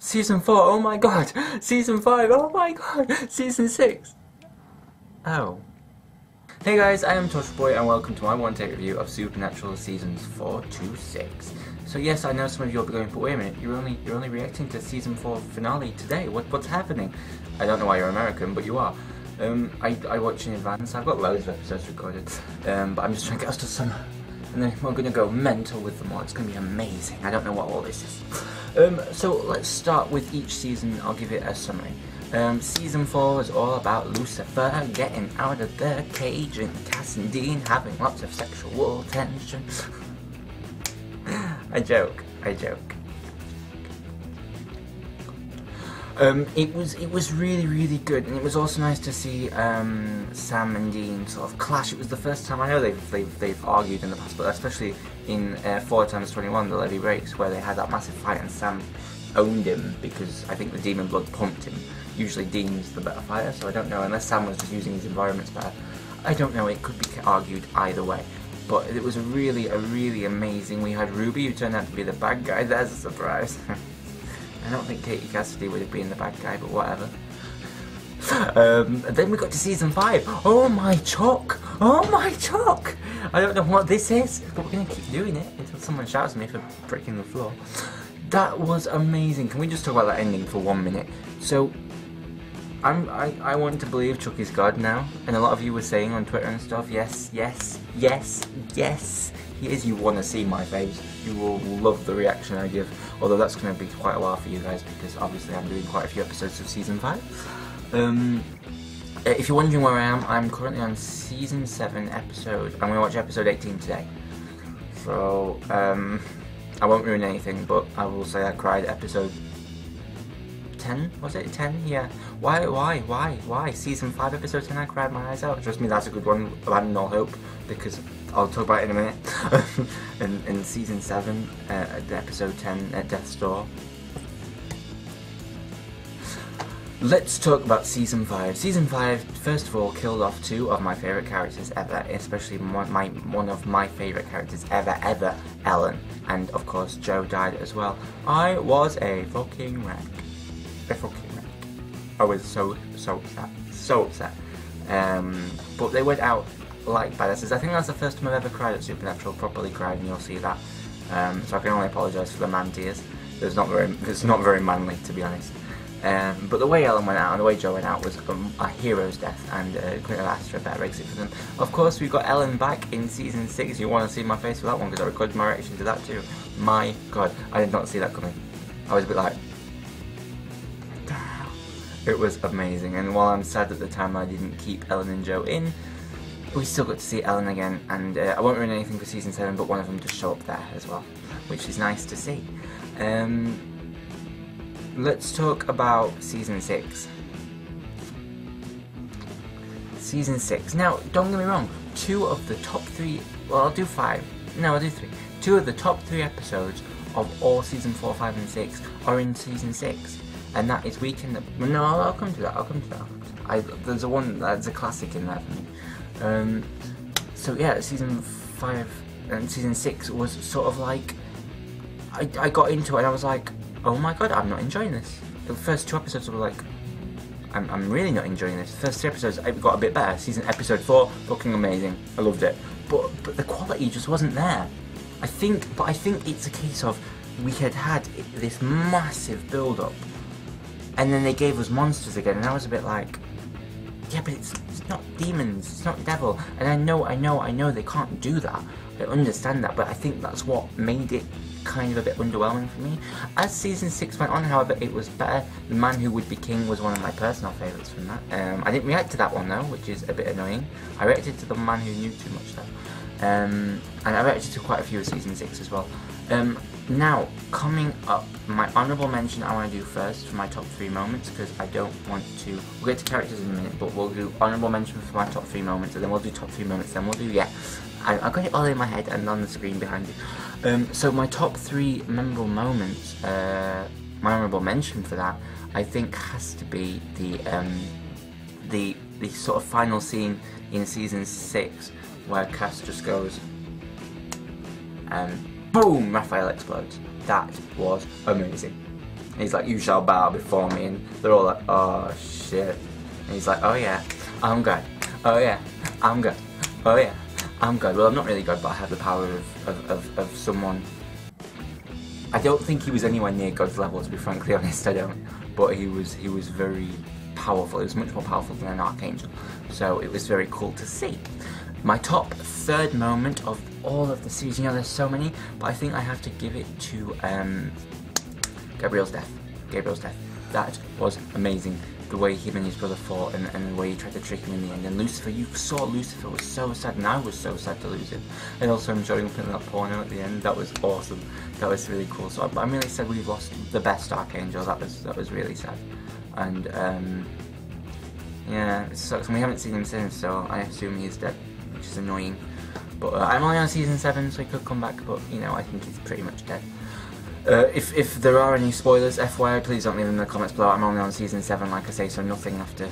Season 4, oh my god! Season 5, oh my god! Season 6! Oh. Hey guys, I am Toshboy and welcome to my one-take review of Supernatural Seasons 4 to 6. So yes, I know some of you will be going, but wait a minute, you're only reacting to Season 4 finale today. What's happening? I don't know why you're American, but you are. I watch in advance. I've got loads of episodes recorded, but I'm just trying to get us to summer. And then we're going to go mental with them all. It's going to be amazing. I don't know what all this is. So let's start with each season. I'll give it a summary. Season 4 is all about Lucifer getting out of the cage and Cass and Dean having lots of sexual tension. I joke. It was really good, and it was also nice to see Sam and Dean sort of clash. It was the first time, I know they've argued in the past, but especially in 4x21, the Levy Breaks, where they had that massive fight and Sam owned him because I think the demon blood pumped him. Usually Dean's the better fighter, so I don't know, unless Sam was just using his environments better. I don't know, it could be argued either way. But it was a really amazing. We had Ruby, who turned out to be the bad guy. There's a surprise. I don't think Katie Cassidy would have been the bad guy, but whatever. Then we got to season 5. Oh my chalk! Oh my chalk! I don't know what this is, but we're gonna keep doing it until someone shouts at me for breaking the floor. That was amazing. Can we just talk about that ending for 1 minute? So, I want to believe Chuck is God now, and a lot of you were saying on Twitter and stuff, yes, he is. You want to see my face. You will love the reaction I give, although that's going to be quite a while for you guys because obviously I'm doing quite a few episodes of season 5. If you're wondering where I am, I'm currently on season 7 episode. I'm going to watch episode 18 today. So, I won't ruin anything, but I will say I cried episode 10, was it 10? Yeah. Why? Season 5, episode 10, I cried my eyes out. Trust me, that's a good one. Abandon all hope, because I'll talk about it in a minute. in season 7, episode 10, at Death's Door. Let's talk about season 5. Season 5, first of all, killed off 2 of my favourite characters ever, especially one of my favourite characters ever, Ellen. And of course, Joe died as well. I was a fucking wreck. I was so upset. But they went out like badasses. I think that's the first time I've ever cried at Supernatural, properly cried, and you'll see that. So I can only apologise for the man tears. It's not very manly, to be honest. But the way Ellen went out and the way Joe went out was a hero's death, and couldn't have asked for a better exit for them. Of course, we've got Ellen back in season 6. You want to see my face for that one because I recorded my reaction to that too. My god, I did not see that coming. I was a bit like, it was amazing, and while I'm sad at the time I didn't keep Ellen and Joe in, we still got to see Ellen again, and I won't ruin anything for season 7, but one of them does show up there as well, which is nice to see. Let's talk about season 6. Season 6. Now, don't get me wrong, 2 of the top 3, well, I'll do 5, no, I'll do 3. 2 of the top 3 episodes of all season 4, 5 and 6 are in season 6. And that is Weekend. No, I'll come to that. There's a classic in there for me. So yeah, season 5 and season 6 was sort of like, I got into it and I was like, oh my god, I'm not enjoying this. The first 2 episodes were like, I'm really not enjoying this. The first 3 episodes it got a bit better. Episode 4, fucking amazing. I loved it. But the quality just wasn't there. I think it's a case of we had this massive build up. And then they gave us monsters again, and I was a bit like, yeah, but it's not demons, it's not devil. And I know they can't do that. I understand that, but I think that's what made it kind of a bit underwhelming for me. As season 6 went on, however, it was better. The Man Who Would Be King was one of my personal favourites from that. I didn't react to that one though, which is a bit annoying. I reacted to The Man Who Knew Too Much though. And I reacted to quite a few of season 6 as well. Now, coming up, my honourable mention I want to do first for my top 3 moments, because I don't want to, we'll get to characters in a minute, but we'll do honourable mention for my top 3 moments, and then we'll do top 3 moments, then we'll do, I've got it all in my head and on the screen behind you. So my top 3 memorable moments, my honourable mention for that, I think has to be the sort of final scene in season 6, where Cass just goes, boom, Raphael explodes. That was amazing. And he's like, you shall bow before me, and they're all like, oh shit. And he's like, oh yeah, I'm God. Oh yeah, I'm God. Oh yeah, I'm God. Well, I'm not really God, but I have the power of someone. I don't think he was anywhere near God's level, to be frankly honest, I don't. But he was very powerful. He was much more powerful than an archangel. So it was very cool to see. My top third moment of all of the series, you know, there's so many, but I think I have to give it to Gabriel's death. That was amazing. The way him and his brother fought, and the way he tried to trick him in the end. And Lucifer, you saw Lucifer was so sad, and I was so sad to lose him. And also him showing up in that porno at the end, that was awesome. That was really cool. So I'm really sad we've lost the best archangel. That was really sad. And yeah, it sucks. And we haven't seen him since, so I assume he's dead, which is annoying. But I'm only on season 7, so he could come back. But you know, I think he's pretty much dead. If there are any spoilers, FYI, please don't leave them in the comments below. I'm only on season 7, like I say, so nothing after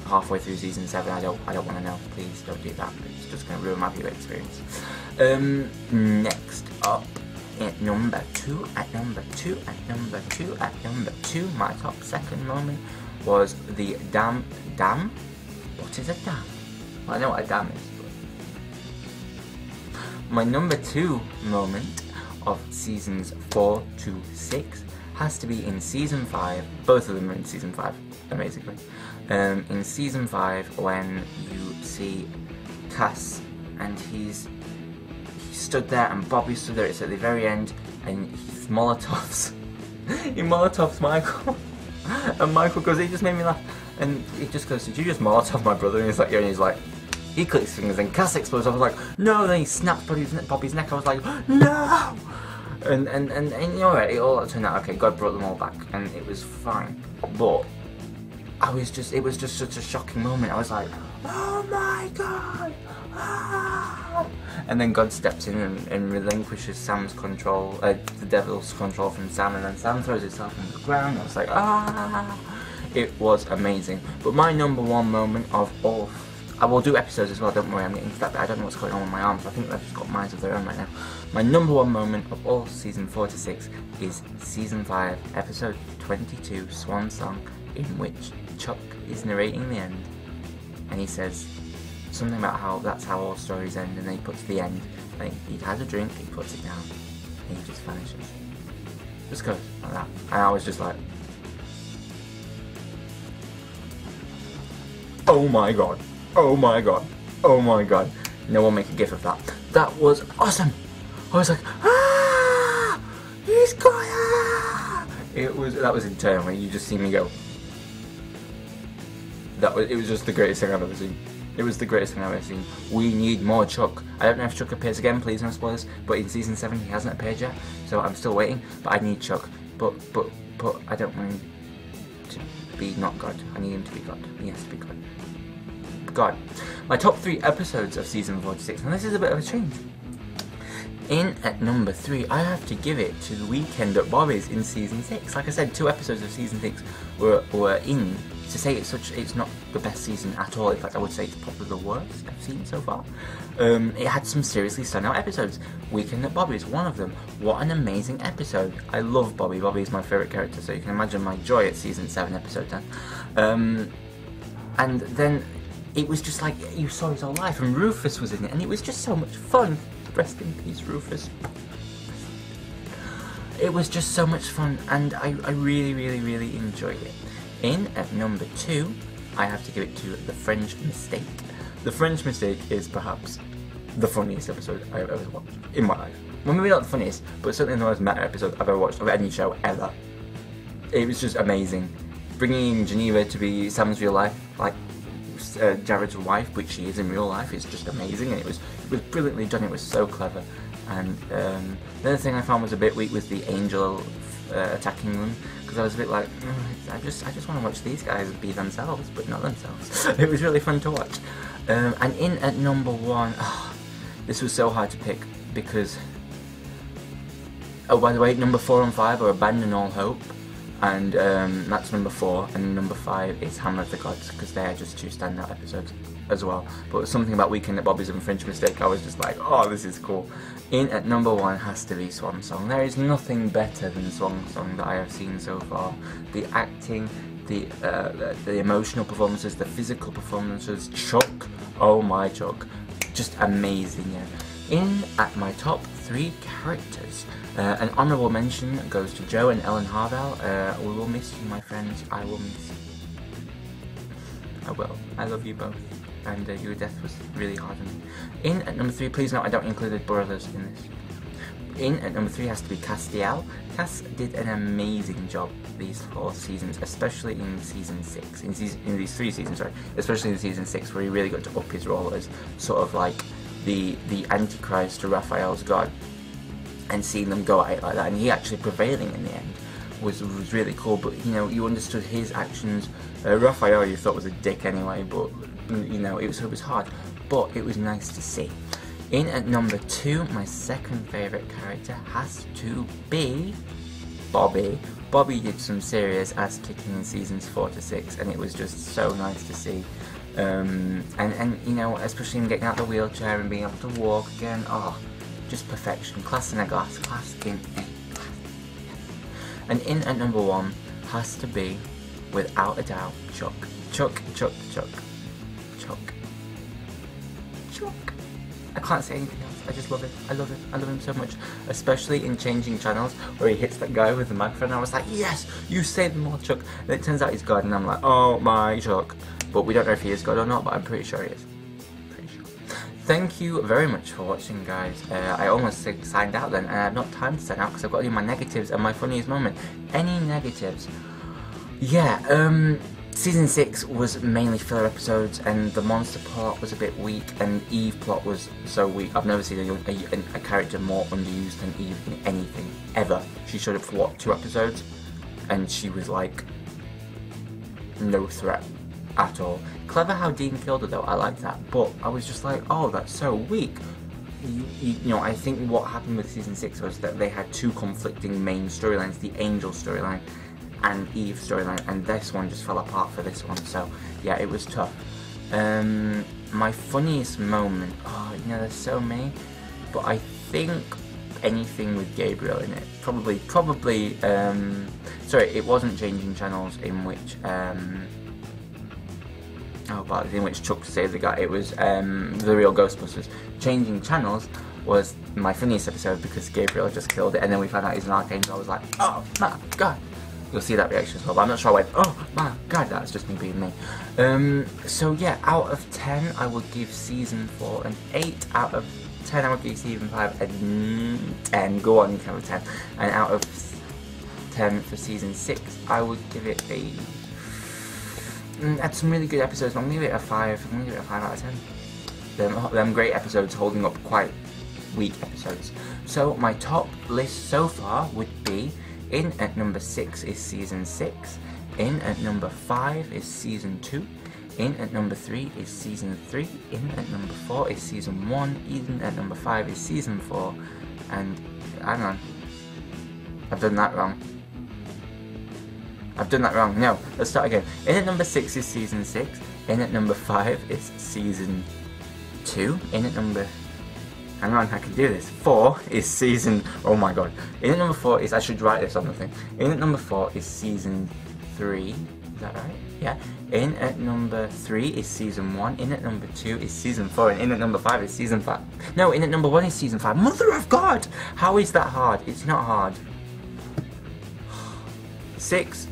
halfway through season 7. I don't want to know. Please don't do that. It's just going to ruin my viewing experience. Next up, at number 2, my top second moment was the dam. What is a dam? Well, I know what a dam is. But my number 2 moment of seasons 4 to 6 has to be in season 5. Both of them are in season 5, amazingly. In season 5, when you see Cass and he stood there and Bobby stood there. It's at the very end, and he Molotovs. He Molotovs Michael, and Michael goes, "He just made me laugh," and he just goes, "Did you just Molotov my brother?" And he's like, "Yeah," and he's like. He clicks his fingers and Cass explodes. I was like, no, then he snapped Bobby's neck. I was like, no! And you know what, it all turned out okay. God brought them all back and it was fine. But it was just such a shocking moment. I was like, oh my God! Ah! And then God steps in and relinquishes Sam's control, the devil's control from Sam, and then Sam throws himself on the ground. I was like, ah! It was amazing. But my number 1 moment of all, I will do episodes as well, don't worry, I'm getting to that bit. I don't know what's going on with my arms, I think they've just got minds of their own right now. My number 1 moment of all season 4 to 6 is season 5, episode 22, Swan Song, in which Chuck is narrating the end, and he says something about how that's how all stories end, and then he puts the end, and he has a drink, he puts it down, and he just vanishes. Just goes like that. And I was just like, oh my God. Oh my God, oh my God. No one make a gif of that. That was awesome. I was like, ah, he's gone. That was internally, you just see me go. It was just the greatest thing I've ever seen. It was the greatest thing I've ever seen. We need more Chuck. I don't know if Chuck appears again, please no spoilers, but in season 7 he hasn't appeared yet, so I'm still waiting, but I need Chuck. But I don't want him to be not God. I need him to be God. He has to be God. God. My top 3 episodes of season 4 to 6, and this is a bit of a change. In at number 3, I have to give it to the weekend at Bobby's in season 6. Like I said, 2 episodes of season 6 were in. To say it's not the best season at all. In fact, I would say it's probably the worst I've seen so far. It had some seriously standout episodes. Weekend at Bobby's, one of them. What an amazing episode. I love Bobby. Bobby is my favourite character, so you can imagine my joy at season 7, episode 10. And then it was just like, you saw his whole life, and Rufus was in it, and it was just so much fun. Rest in peace, Rufus. It was just so much fun, and I really, really, really enjoyed it. In at number 2, I have to give it to The French Mistake. The French Mistake is perhaps the funniest episode I've ever watched in my life. Well, maybe not the funniest, but certainly the most meta episode I've ever watched of any show ever. It was just amazing. Bringing in Geneva to be Sam's real life, like Jared's wife, which she is in real life, is just amazing, and it was brilliantly done. It was so clever. And the other thing I found was a bit weak was the angel attacking them, because I was a bit like, I just want to watch these guys be themselves, but not themselves. It was really fun to watch. And in at number 1, this was so hard to pick because, oh by the way, number 4 and 5 are Abandon All Hope. and that's number 4, and number 5 is Hammer of the Gods, because they are just 2 standout episodes as well. But something about Weekend at Bobby's and French Mistake, I was just like, oh, this is cool. In at number 1 has to be Swan Song. There is nothing better than Swan Song that I have seen so far. The acting, the emotional performances, the physical performances, Chuck, oh my Chuck, just amazing. Yeah. In at my top 3 characters, an honourable mention goes to Joe and Ellen Harvell. We will miss you, my friends. I will miss you. I will. I love you both. And your death was really hard on me. In at number 3, please note I don't include the brothers in this. In at number 3 has to be Castiel. Cass did an amazing job these 4 seasons, especially in season 6. In these 3 seasons, sorry. Especially in season 6, where he really got to up his role as sort of like the Antichrist to Raphael's god, and seeing them go at it like that, and he actually prevailing in the end was really cool. But you know, you understood his actions. Raphael you thought was a dick anyway, but you know, it was hard, but it was nice to see. In at number 2, my second favourite character has to be Bobby. Bobby did some serious ass kicking in seasons 4 to 6, and it was just so nice to see. And you know, especially him getting out of the wheelchair and being able to walk again. Oh, just perfection. Class in a glass. Class in a glass. And in at number 1 has to be, without a doubt, Chuck. Chuck. I can't say anything else. I just love it. I love it. I love him so much. Especially in Changing Channels, where he hits that guy with the microphone. I was like, yes, you saved them all, Chuck. And it turns out he's God, and I'm like, oh my Chuck. But we don't know if he is God or not, but I'm pretty sure he is. Pretty sure. Thank you very much for watching, guys. I almost signed out then, and I have not time to sign out because I've got to do my negatives and my funniest moment. Any negatives? Yeah, Season 6 was mainly filler episodes, and the monster plot was a bit weak, and Eve plot was so weak. I've never seen a character more underused than Eve in anything, ever. She showed up for, what, 2 episodes? And she was like, no threat at all. Clever how Dean killed her though, I like that, but I was just like, oh, that's so weak. You know, I think what happened with Season 6 was that they had 2 conflicting main storylines, the Angel storyline and Eve storyline, and this one just fell apart for this one, so yeah, it was tough. My funniest moment, oh, you know, there's so many, but I think anything with Gabriel in it, probably, sorry, it wasn't Changing Channels in which, in which Chuck saved the guy, it was The Real Ghostbusters. Changing Channels was my funniest episode because Gabriel just killed it, and then we found out he's an archangel. I was like, oh my god. You'll see that reaction as well, but I'm not sure I went, oh my god, that's just me being me. So yeah, out of 10, I would give Season 4 an 8. Out of 10, I would give Season 5 a 10. Go on, you can have a 10. And out of 10 for Season 6, I would give it a... Had some really good episodes, but I'm going to give it a 5. I'm going to give it a 5 out of 10. Them great episodes holding up quite weak episodes. So my top list so far would be, in at number 6 is Season 6, in at number 5 is Season 2, in at number 3 is Season 3, in at number 4 is Season 1, in at number 5 is Season 4, and, hang on, I've done that wrong. No, let's start again. In at number 6 is Season 6, in at number 5 is Season 2, in at number... Hang on, I can do this. 4 is Season... Oh my god. In at number 4 is... I should write this on the thing. In at number 4 is Season 3. Is that right? Yeah. In at number 3 is Season 1. In at number 2 is Season 4. And in at number 5 is Season 5. No, in at number 1 is Season 5. Mother of God! How is that hard? It's not hard. 6,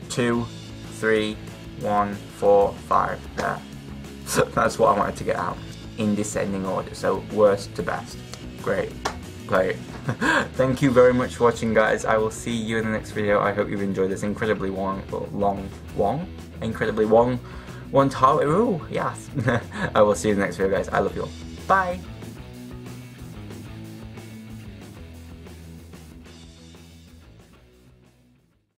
2, 3, 1, 4, 5. There. So that's what I wanted to get out. In descending order, so worst to best. Great. Thank you very much for watching, guys. I will see you in the next video. I hope you've enjoyed this incredibly long one yes. I will see you in the next video, guys. I love you all. Bye.